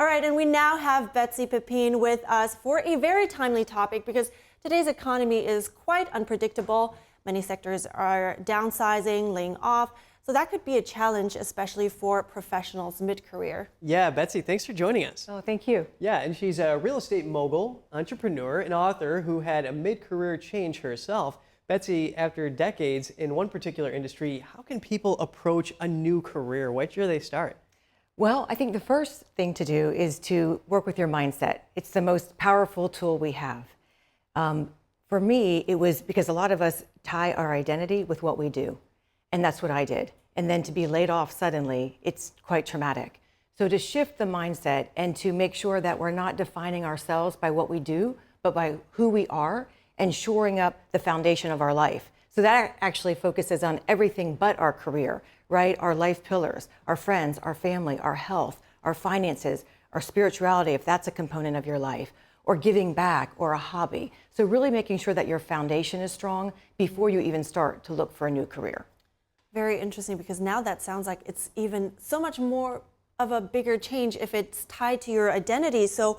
All right, and we now have Betsy Pepine with us for a very timely topic because today's economy is quite unpredictable. Many sectors are downsizing, laying off, so that could be a challenge, especially for professionals mid-career. Yeah, Betsy, thanks for joining us. Oh, thank you. Yeah, and she's a real estate mogul, entrepreneur, and author who had a mid-career change herself. Betsy, after decades in one particular industry, how can people approach a new career? Where should they start? Well, I think the first thing to do is to work with your mindset. It's the most powerful tool we have. For me, it was because a lot of us tie our identity with what we do. And that's what I did. And then to be laid off suddenly, it's quite traumatic. So to shift the mindset and to make sure that we're not defining ourselves by what we do, but by who we are and shoring up the foundation of our life. So that actually focuses on everything but our career, right? Our life pillars, our friends, our family, our health, our finances, our spirituality, if that's a component of your life, or giving back, or a hobby. So really making sure that your foundation is strong before you even start to look for a new career. Very interesting, because now that sounds like it's even so much more of a bigger change if it's tied to your identity. So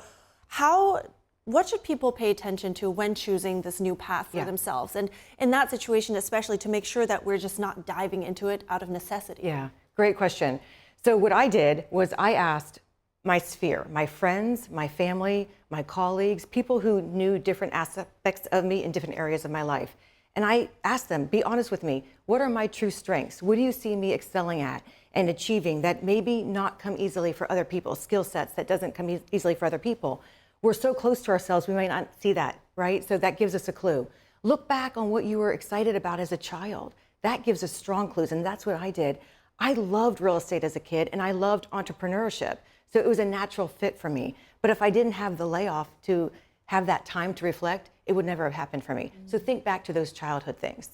what should people pay attention to when choosing this new path for themselves? And in that situation, especially to make sure that we're just not diving into it out of necessity. Yeah, great question. So what I did was I asked my sphere, my friends, my family, my colleagues, people who knew different aspects of me in different areas of my life. And I asked them, be honest with me, what are my true strengths? What do you see me excelling at and achieving that maybe not come easily for other people, skill sets that doesn't come easily for other people? We're so close to ourselves, we might not see that, right? So that gives us a clue. Look back on what you were excited about as a child. That gives us strong clues, and that's what I did. I loved real estate as a kid, and I loved entrepreneurship. So it was a natural fit for me. But if I didn't have the layoff to have that time to reflect, it would never have happened for me. So think back to those childhood things.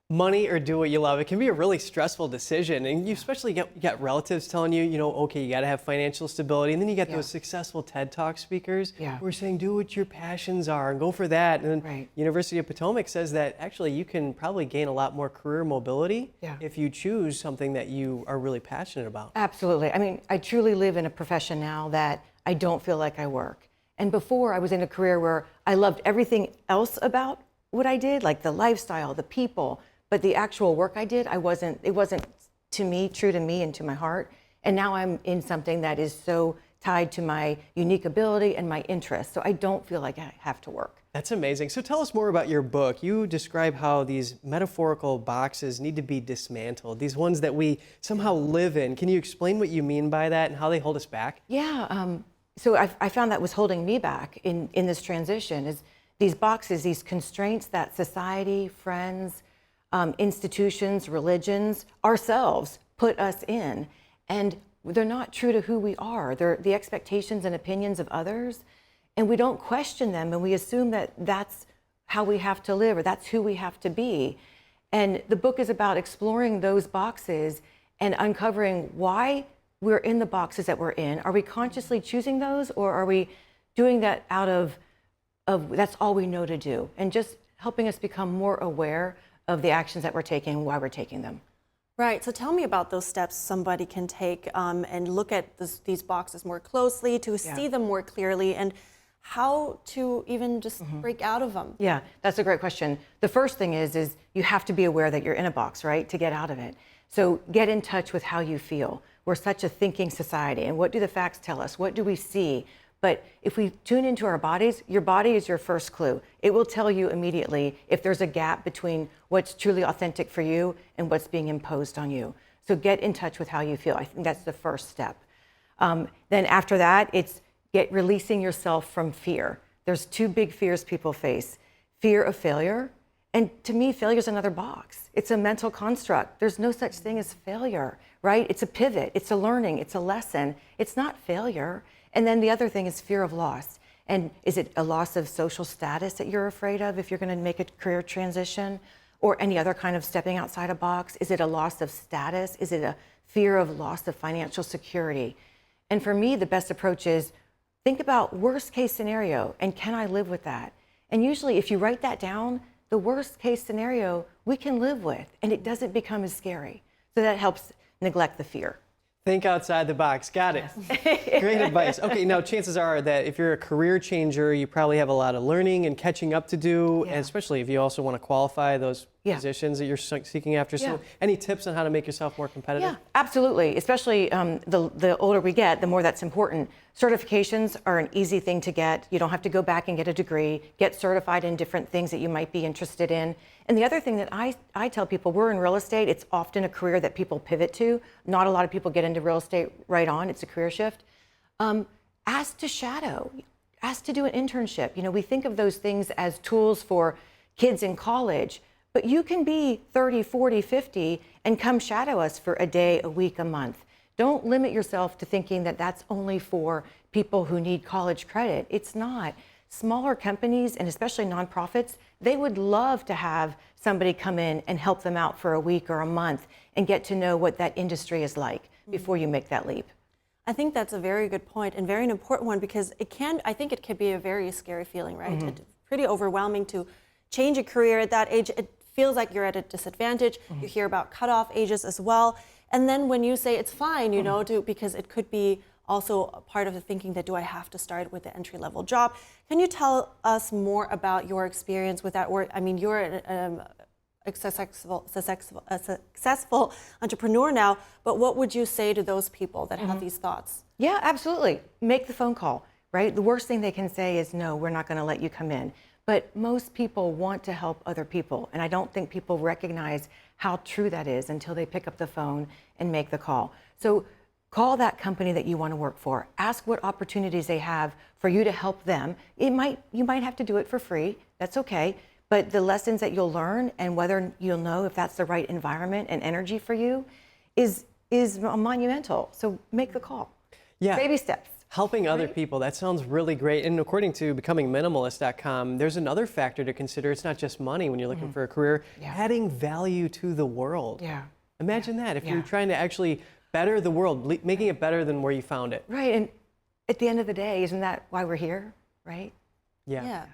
Money or do what you love. It can be a really stressful decision. And you especially get relatives telling you, okay, you got to have financial stability. And then you get those successful TED Talk speakers who are saying, do what your passions are and go for that. And then University of Potomac says that actually you can probably gain a lot more career mobility if you choose something that you are really passionate about. Absolutely. I mean, I truly live in a profession now that I don't feel like I work. And before, I was in a career where I loved everything else about what I did, like the lifestyle, the people, but the actual work I did, it wasn't to me, true to me and to my heart. And now I'm in something that is so tied to my unique ability and my interests. So I don't feel like I have to work. That's amazing. So tell us more about your book. You describe how these metaphorical boxes need to be dismantled, these ones that we somehow live in. Can you explain what you mean by that and how they hold us back? Yeah. So I found that was holding me back in this transition is these boxes, these constraints that society, friends, institutions, religions, ourselves put us in. And they're not true to who we are. They're the expectations and opinions of others. And we don't question them, and we assume that that's how we have to live or that's who we have to be. And the book is about exploring those boxes and uncovering why we're in the boxes that we're in. Are we consciously choosing those, or are we doing that out of that's all we know to do? And just helping us become more aware of the actions that we're taking and why we're taking them. Right, so tell me about those steps somebody can take and look at these boxes more closely to see them more clearly, and how to even just break out of them. Yeah, that's a great question. The first thing is you have to be aware that you're in a box, right, to get out of it. So get in touch with how you feel. We're such a thinking society, and what do the facts tell us? What do we see? But if we tune into our bodies, your body is your first clue. It will tell you immediately if there's a gap between what's truly authentic for you and what's being imposed on you. So get in touch with how you feel. I think that's the first step. Then after that, it's releasing yourself from fear. There's two big fears people face. Fear of failure. And to me, failure is another box. It's a mental construct. There's no such thing as failure, right? It's a pivot, it's a learning, it's a lesson. It's not failure. And then the other thing is fear of loss. And is it a loss of social status that you're afraid of if you're going to make a career transition, or any other kind of stepping outside a box? Is it a loss of status? Is it a fear of loss of financial security? And for me, the best approach is think about worst case scenario, and can I live with that? And usually if you write that down, the worst case scenario we can live with, and it doesn't become as scary. So that helps neglect the fear. Think outside the box. Got it. Great advice. Okay, now chances are that if you're a career changer, you probably have a lot of learning and catching up to do, and especially if you also want to qualify those positions that you're seeking after. So any tips on how to make yourself more competitive? Yeah, absolutely. Especially the older we get, the more that's important. Certifications are an easy thing to get. You don't have to go back and get a degree. Get certified in different things that you might be interested in. And the other thing that I tell people, we're in real estate. It's often a career that people pivot to. Not a lot of people get into real estate right on. It's a career shift. Ask to shadow. Ask to do an internship. We think of those things as tools for kids in college, but you can be 30, 40, 50 and come shadow us for a day, a week, a month. Don't limit yourself to thinking that that's only for people who need college credit. It's not. Smaller companies, and especially nonprofits, they would love to have somebody come in and help them out for a week or a month and get to know what that industry is like before you make that leap. I think that's a very good point and very important one, because I think it can be a very scary feeling, right? It's pretty overwhelming to change a career at that age. It feels like you're at a disadvantage. You hear about cutoff ages as well. And then when you say it's fine, because it could be also a part of the thinking that, do I have to start with the entry-level job? Can you tell us more about your experience with that work? I mean, you're a successful entrepreneur now, but what would you say to those people that have these thoughts? Yeah, absolutely. Make the phone call, right? The worst thing they can say is, no, we're not going to let you come in. But most people want to help other people, and I don't think people recognize how true that is until they pick up the phone and make the call. So call that company that you want to work for. Ask what opportunities they have for you to help them. You might have to do it for free. That's okay. But the lessons that you'll learn and whether you'll know if that's the right environment and energy for you is monumental. So make the call. Yeah. Baby steps. Helping other people, that sounds really great. And according to becomingminimalist.com, there's another factor to consider. It's not just money when you're looking for a career, adding value to the world. Yeah. Imagine that, if you're trying to actually better the world, making it better than where you found it. Right, and at the end of the day, isn't that why we're here, right? Yeah.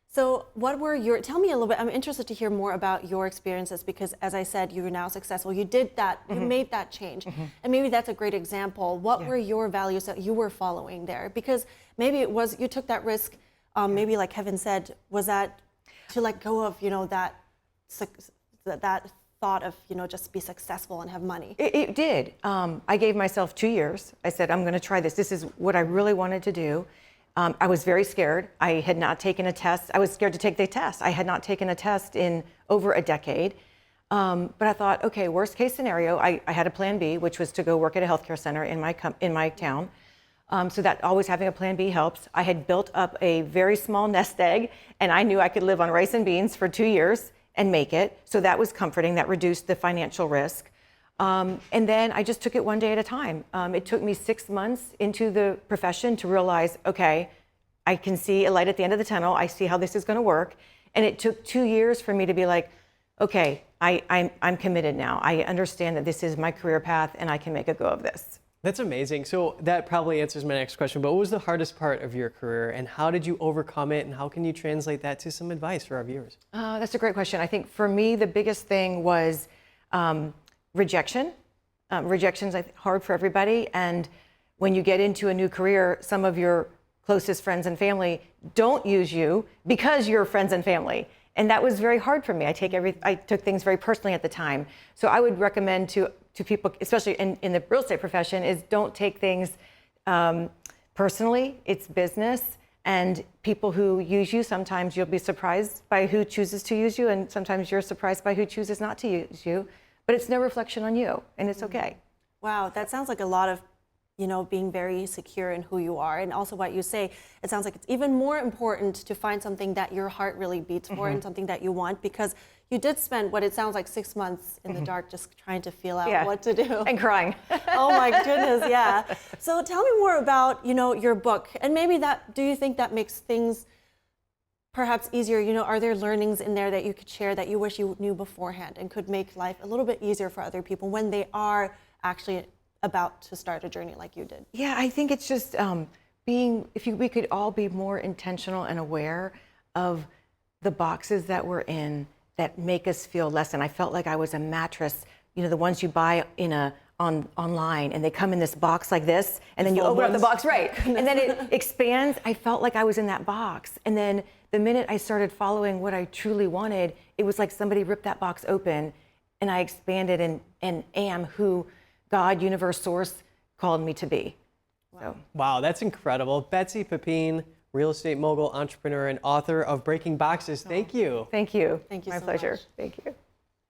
So tell me a little bit, I'm interested to hear more about your experiences, because as I said, you're now successful. You did that, you made that change. And maybe that's a great example. What were your values that you were following there? Because maybe it was, you took that risk, maybe like Kevin said, was that to let go of, that thought of, just be successful and have money? It did. I gave myself 2 years. I said, I'm going to try this. This is what I really wanted to do. I was very scared. I had not taken a test. I was scared to take the test. I had not taken a test in over a decade. But I thought, okay, worst case scenario, I had a plan B, which was to go work at a healthcare center in my town. So that always having a plan B helps. I had built up a very small nest egg, and I knew I could live on rice and beans for 2 years and make it. So that was comforting. That reduced the financial risk. And then I just took it one day at a time. It took me 6 months into the profession to realize, okay, I can see a light at the end of the tunnel. I see how this is going to work. And it took 2 years for me to be like, okay, I'm committed now. I understand that this is my career path and I can make a go of this. That's amazing. So that probably answers my next question, but what was the hardest part of your career and how did you overcome it and how can you translate that to some advice for our viewers? That's a great question. I think for me, the biggest thing was rejection. Rejection's hard for everybody. And when you get into a new career, some of your closest friends and family don't use you because you're friends and family. And that was very hard for me. I took things very personally at the time. So I would recommend to people, especially in the real estate profession, is don't take things personally. It's business. And people who use you, sometimes you'll be surprised by who chooses to use you, and sometimes you're surprised by who chooses not to use you. But it's no reflection on you, and it's okay. Wow, that sounds like a lot of, being very secure in who you are. And also what you say, it sounds like it's even more important to find something that your heart really beats for and something that you want, because you did spend what it sounds like 6 months in the dark just trying to feel out what to do. And crying. Oh my goodness, yeah. So tell me more about, your book. And maybe do you think that makes things perhaps easier? Are there learnings in there that you could share that you wish you knew beforehand and could make life a little bit easier for other people when they are actually about to start a journey like you did? Yeah, I think it's just we could all be more intentional and aware of the boxes that we're in that make us feel less than. I felt like I was a mattress, the ones you buy on online, and they come in this box like this, and then you open up the box, right, and then it expands. I felt like I was in that box, and then the minute I started following what I truly wanted, it was like somebody ripped that box open, and I expanded and am who God, universe, source called me to be. So. Wow, that's incredible. Betsy Pepine, real estate mogul, entrepreneur, and author of Breaking Boxes. Thank you. Thank you. Thank you My so pleasure. much. Thank you.